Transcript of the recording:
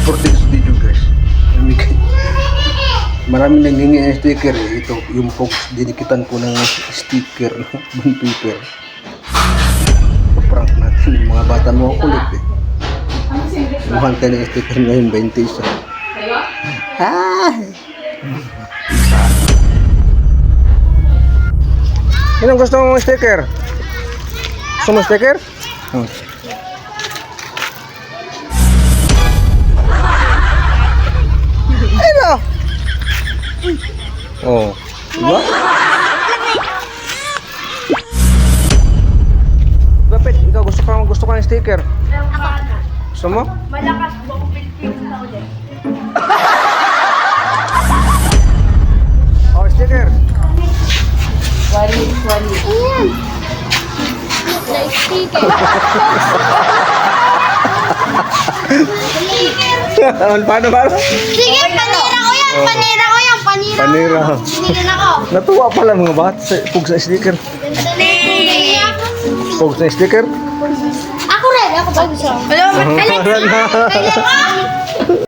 for this video guys. Marami nanghingi ng sticker eh. Ito yung folks, dinikitan ko ng sticker bond paper. Prank natin yung mga bata mo kulit eh. Mukhang tayo ng sticker ngayon 20 isa. Anong gusto mong sticker? Gusto mo sticker? Hello! Oh, diba? Bakit? Ikaw gusto ka ng sticker? Gusto mo? Malakas ba kung Pilipinas ako dyan? Oh, sticker. Wali. Ayan. Na-sticker. Paano? Sige, panira ko yan. Panira. Binigyan ako. Natuwa pala mga bata sa pug sa sticker. Pug sa sticker? Ako rin. Ako ba gusto? Hello, Wala na. Alexa!